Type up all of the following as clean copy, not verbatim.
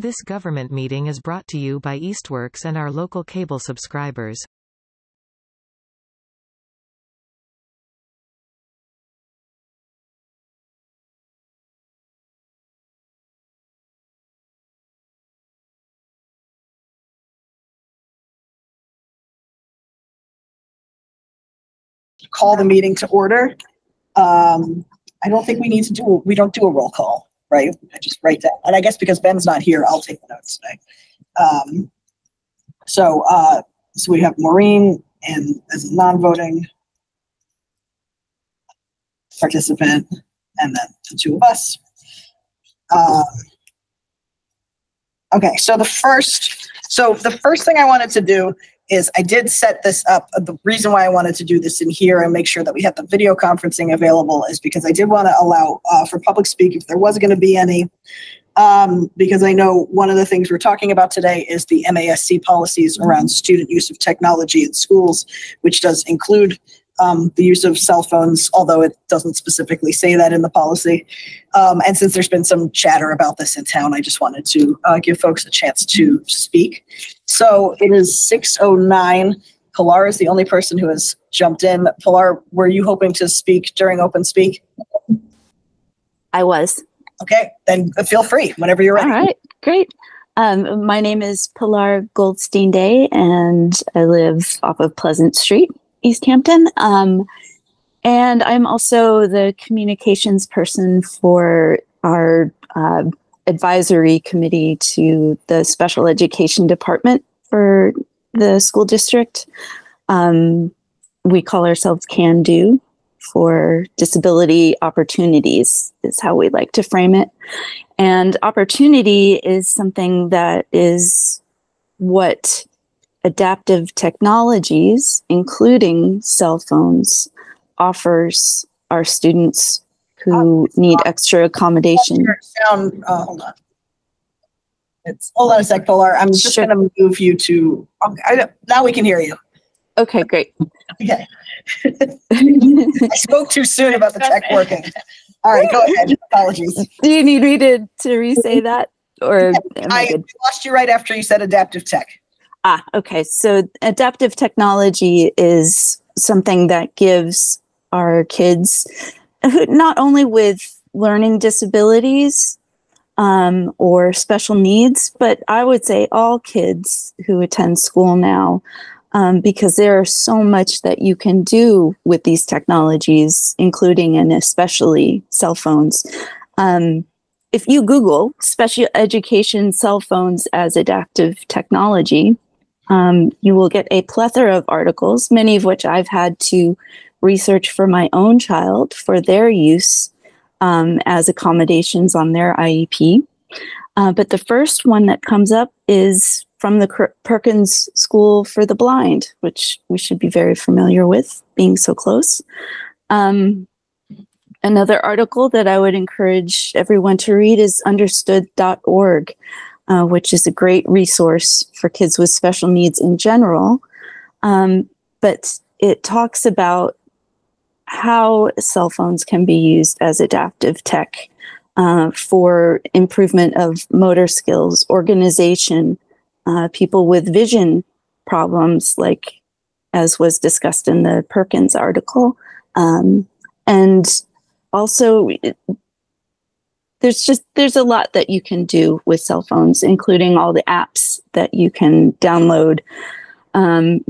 This government meeting is brought to you by Eastworks and our local cable subscribers. Call the meeting to order. I don't think we don't do a roll call, right? I just write that. And I guess because Ben's not here, I'll take the notes today. So we have Maureen and as a non-voting participant, and then the two of us. Okay, so the first thing I wanted to do is I did set this up. The reason why I wanted to do this in here and make sure that we had the video conferencing available is because I did want to allow for public speak if there was going to be any, because I know one of the things we're talking about today is the MASC policies around student use of technology in schools, which does include the use of cell phones, although it doesn't specifically say that in the policy. And since there's been some chatter about this in town, I just wanted to give folks a chance to speak. So it is 6:09. Pilar is the only person who has jumped in. Pilar, were you hoping to speak during open speak? I was. Okay, then feel free whenever you're ready. All right, great. My name is Pilar Goldstein Day, and I live off of Pleasant Street, Easthampton. And I'm also the communications person for our advisory committee to the special education department for the school district. We call ourselves Can Do for disability opportunities is how we like to frame it. And opportunity is something that is what adaptive technologies, including cell phones, offers our students who need extra accommodation. Hold on. Hold on a sec, Pilar. I'm just going to move you to. Now we can hear you. Okay, great. Okay. I spoke too soon about the tech working. All right, go ahead. Apologies. Do you need me to re-say that, or I lost you right after you said adaptive tech. Okay. So adaptive technology is something that gives our kids, not only with learning disabilities or special needs, but I would say all kids who attend school now, because there's so much that you can do with these technologies, including and especially cell phones. If you Google special education cell phones as adaptive technology, you will get a plethora of articles, many of which I've had to research for my own child for their use as accommodations on their IEP. But the first one that comes up is from the Perkins School for the Blind, which we should be very familiar with, being so close. Another article that I would encourage everyone to read is understood.org. Which is a great resource for kids with special needs in general. But it talks about how cell phones can be used as adaptive tech for improvement of motor skills, organization, people with vision problems, like as was discussed in the Perkins article. And also, there's a lot that you can do with cell phones, including all the apps that you can download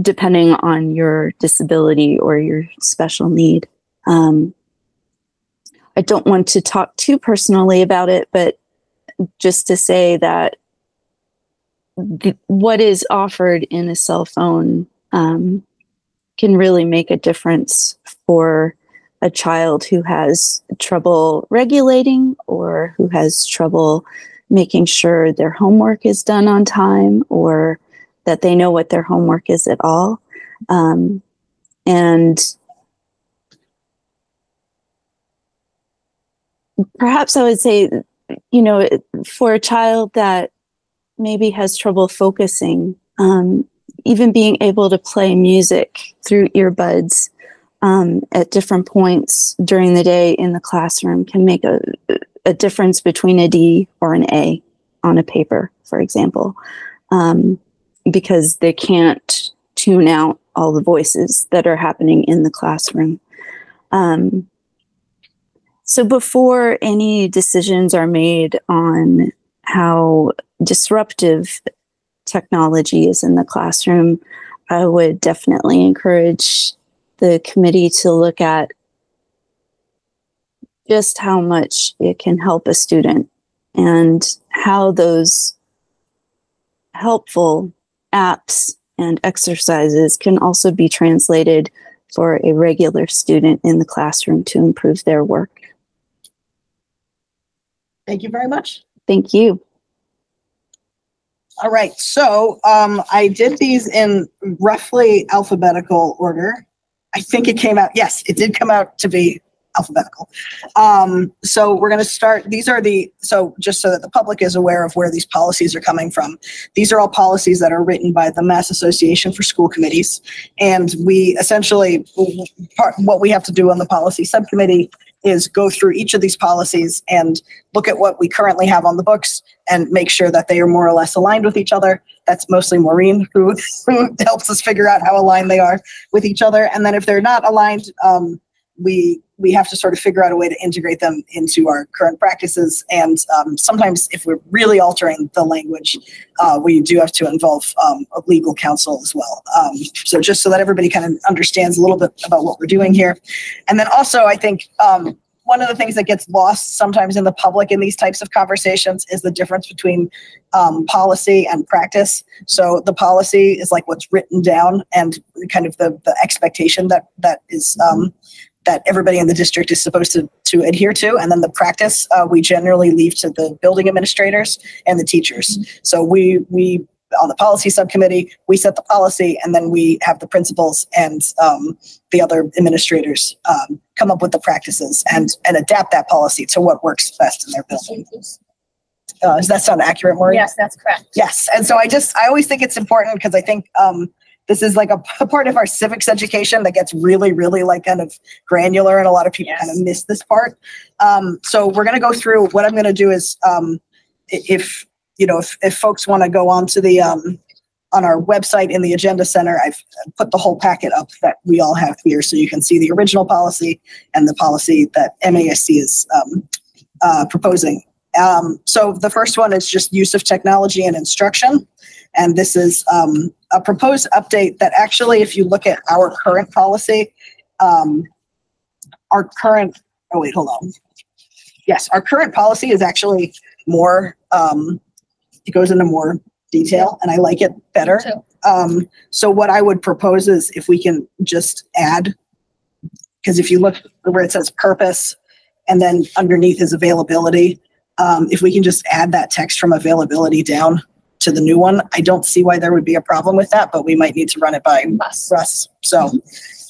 depending on your disability or your special need. I don't want to talk too personally about it, but just to say that what is offered in a cell phone can really make a difference for a child who has trouble regulating or who has trouble making sure their homework is done on time or that they know what their homework is at all. And perhaps I would say, for a child that maybe has trouble focusing, even being able to play music through earbuds at different points during the day in the classroom can make a difference between a D or an A. on a paper, for example, because they can't tune out all the voices that are happening in the classroom. So before any decisions are made on how disruptive technology is in the classroom, I would definitely encourage the committee to look at just how much it can help a student and how those helpful apps and exercises can also be translated for a regular student in the classroom to improve their work. Thank you very much. Thank you. All right, so I did these in roughly alphabetical order. I think it came out, yes, it did come out to be alphabetical. So we're going to start, so just so that the public is aware of where these policies are coming from. These are all policies that are written by the Mass Association for School Committees. And we essentially, what we have to do on the policy subcommittee is go through each of these policies and look at what we currently have on the books and make sure that they are more or less aligned with each other. That's mostly Maureen who helps us figure out how aligned they are with each other. And then if they're not aligned, we have to sort of figure out a way to integrate them into our current practices. And sometimes if we're really altering the language, we do have to involve a legal counsel as well. So just so that everybody kind of understands a little bit about what we're doing here. And then also, I think one of the things that gets lost sometimes in the public in these types of conversations is the difference between policy and practice. So the policy is like what's written down and kind of the expectation that is that everybody in the district is supposed to adhere to. And then the practice, we generally leave to the building administrators and the teachers. So we on the policy subcommittee, we set the policy, and then we have the principals and the other administrators come up with the practices and adapt that policy to what works best in their building. Does that sound accurate, Maureen? Yes, that's correct. Yes. And so I always think it's important because I think this is like a part of our civics education that gets really, really like kind of granular, and a lot of people kind of miss this part. So we're going to go through. What I'm going to do is, if folks want to go on to the on our website in the Agenda Center, I've put the whole packet up that we all have here, so you can see the original policy and the policy that MASC is proposing. So the first one is just use of technology in instruction. And this is a proposed update that actually, if you look at our current policy, our current policy is actually more, it goes into more detail, and I like it better. So what I would propose is if we can just add, because if you look where it says purpose, and then underneath is availability, if we can just add that text from availability down to the new one, I don't see why there would be a problem with that, but we might need to run it by Russ. So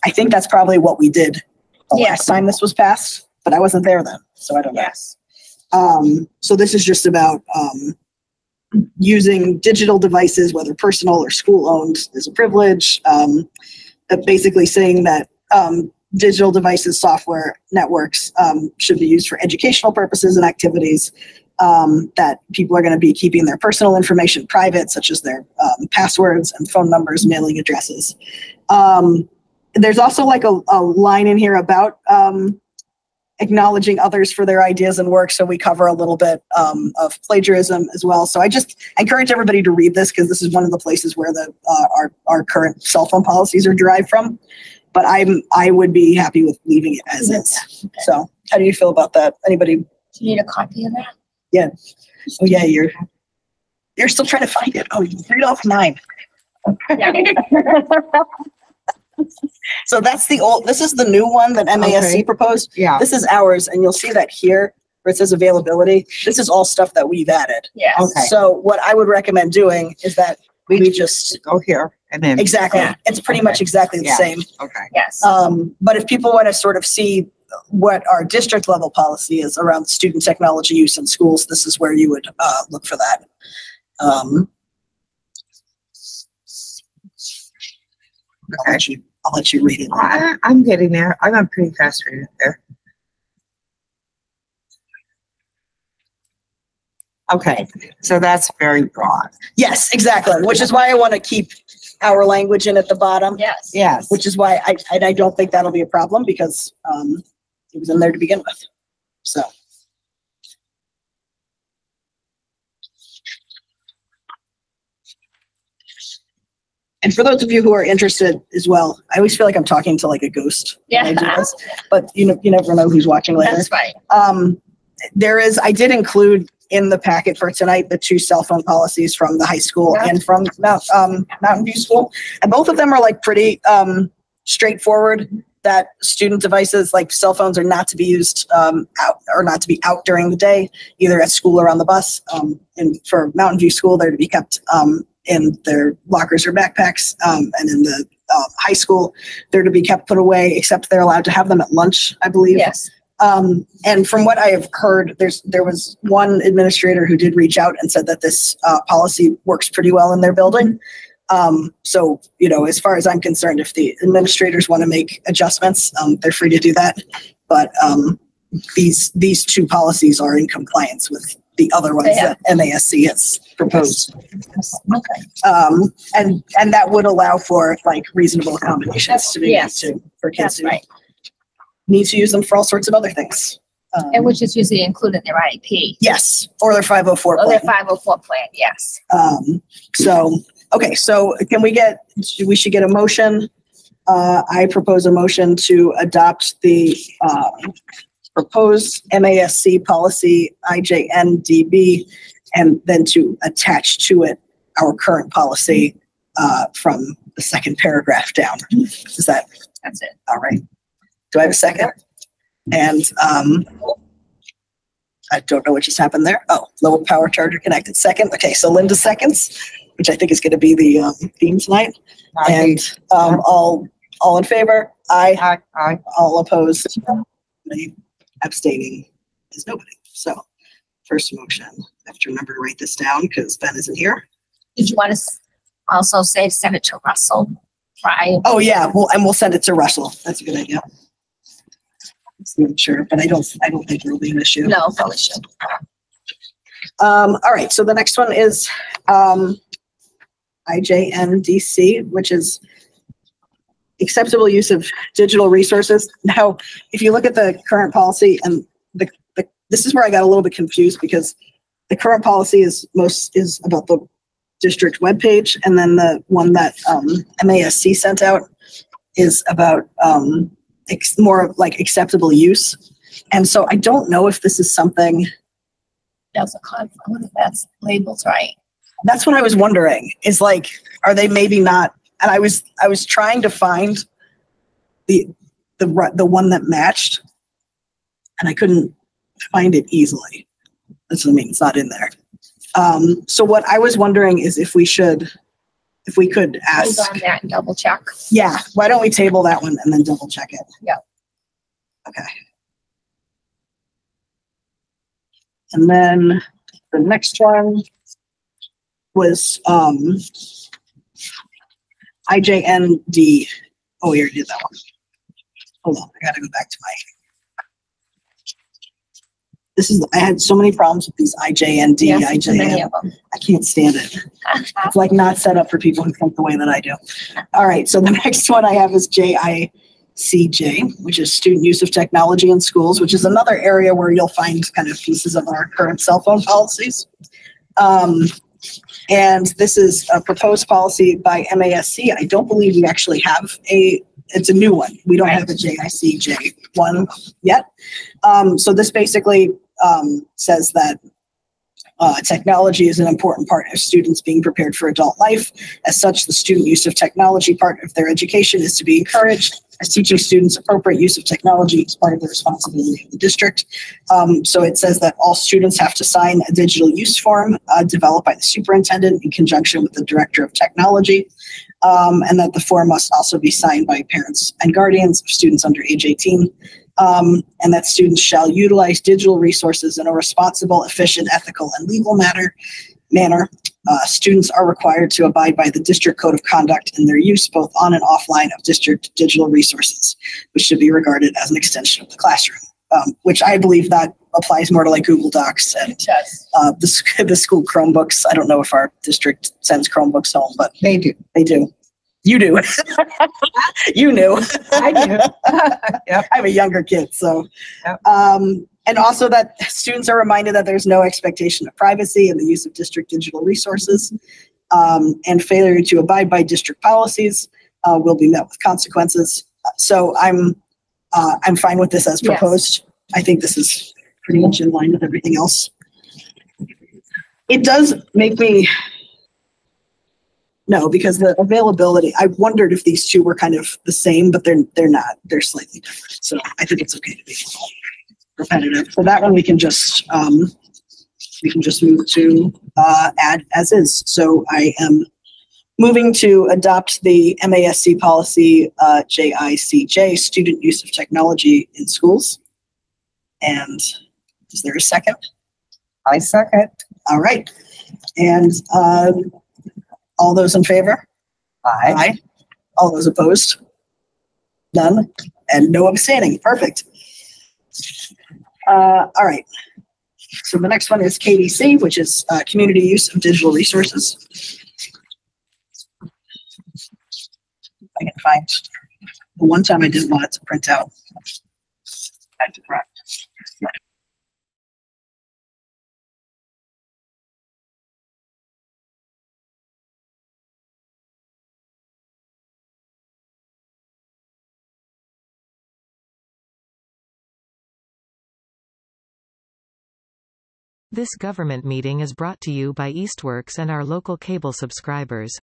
I think that's probably what we did the last time this was passed, but I wasn't there then, so I don't know. Yes. So this is just about using digital devices, whether personal or school-owned, is a privilege. Basically saying that digital devices, software, networks should be used for educational purposes and activities, that people are going to be keeping their personal information private, such as their passwords and phone numbers, mailing addresses. There's also like a line in here about acknowledging others for their ideas and work. So we cover a little bit of plagiarism as well. So I just encourage everybody to read this, because this is one of the places where our current cell phone policies are derived from. But I would be happy with leaving it as is. So how do you feel about that? Anybody? Do you need a copy of that? Yeah. Oh yeah, you're still trying to find it. Oh, you read off mine. Yeah. So that's this is the new one that MASC proposed. Yeah. This is ours, and you'll see that here where it says availability. This is all stuff that we've added. Yes. Okay. So what I would recommend doing is that we just go here and then. exactly. Yeah. It's pretty much exactly the Yeah. same. Okay. Yes. But if people want to sort of see what our district level policy is around student technology use in schools, this is where you would look for that. Okay. I'll let you read it. I'm getting there. I'm a pretty fast reader there. Okay, so that's very broad. Yes, exactly, which is why I want to keep our language in at the bottom. Yes. Yes. Which is why I don't think that'll be a problem because it was in there to begin with. So. And for those of you who are interested as well, I always feel like I'm talking to like a ghost when I do this, but you never know who's watching later. That's right. I did include in the packet for tonight the 2 cell phone policies from the high school and from Mountain View School, and both of them are like pretty straightforward. That student devices like cell phones are not to be used not to be out during the day, either at school or on the bus. And for Mountain View School, they're to be kept in their lockers or backpacks, and in the high school, they're to be kept put away, except they're allowed to have them at lunch, I believe. Yes. And from what I have heard, there was one administrator who did reach out and said that this policy works pretty well in their building. So, as far as I'm concerned, if the administrators want to make adjustments, they're free to do that. But these 2 policies are in compliance with the other ones that MASC has proposed. And that would allow for like reasonable accommodations to be made for kids who need to use them for all sorts of other things. And which is usually included in their IEP. Yes, or their 504 plan. Or their 504 plan, yes. Okay, so we should get a motion. I propose a motion to adopt the proposed MASC policy IJNDB, and then to attach to it our current policy from the second paragraph down. That's it. All right. Do I have a second? And I don't know what just happened there. Oh, low power charger connected. Second. Okay, so Linda seconds, which I think is going to be the theme tonight. And all in favor? Aye. Aye. All opposed? Abstaining is nobody. So first motion. I have to remember to write this down because Ben isn't here. Did you want to also send it to Russell? Right. Oh yeah, we'll send it to Russell. That's a good idea. Sure, but I don't think it'll be an issue. No, no issue. All right, so the next one is IJNDC, which is acceptable use of digital resources. Now, if you look at the current policy, and this is where I got a little bit confused because the current policy is about the district webpage, and then the one that MASC sent out is about more like acceptable use. And so I don't know if this is something. That's a conflict. I wonder if that's labeled right. That's what I was wondering. Is like, are they maybe not? And I was trying to find the one that matched, and I couldn't find it easily. That's what I mean. It's not in there. So what I was wondering is if we could ask. Hold on that and double check. Yeah. Why don't we table that one and then double check it? Yeah. Okay. And then the next one was IJND. Oh, we already did that one. Hold on, I gotta go back to my. I had so many problems with these IJND, Yes, so many IJN. of them. I can't stand it. It's like not set up for people who think the way that I do. All right, so the next one I have is JICJ, which is student use of technology in schools, which is another area where you'll find kind of pieces of our current cell phone policies. And this is a proposed policy by MASC. I don't believe we actually have it's a new one. We don't have a JICJ one yet. So this basically says that technology is an important part of students being prepared for adult life. As such, the student use of technology part of their education is to be encouraged, as teaching students appropriate use of technology is part of the responsibility of the district. So it says that all students have to sign a digital use form developed by the superintendent in conjunction with the director of technology, and that the form must also be signed by parents and guardians of students under age 18. And that students shall utilize digital resources in a responsible, efficient, ethical, and legal manner. Students are required to abide by the district code of conduct in their use, both on and offline, of district digital resources, which should be regarded as an extension of the classroom, which I believe that applies more to like Google Docs and the school Chromebooks. I don't know if our district sends Chromebooks home, but They do. they do. You do. You knew. I do. Yep. I have a younger kid, so. Yep. And also that students are reminded that there's no expectation of privacy in the use of district digital resources, and failure to abide by district policies will be met with consequences. So I'm fine with this as proposed. Yes. I think this is pretty much in line with everything else. It does make me. No, because the availability, I wondered if these two were kind of the same, but they're not. They're slightly different. So I think it's okay to be repetitive. So that one we can just move to add as is. So I am moving to adopt the MASC policy JICJ, student use of technology in schools. And is there a second? I second. All right. And all those in favor? Aye. Aye. All those opposed? None. And no abstaining. Perfect. All right. So the next one is KDC, which is community use of digital resources. I can find the one time I didn't want it to print out. I had to correct. This government meeting is brought to you by Eastworks and our local cable subscribers.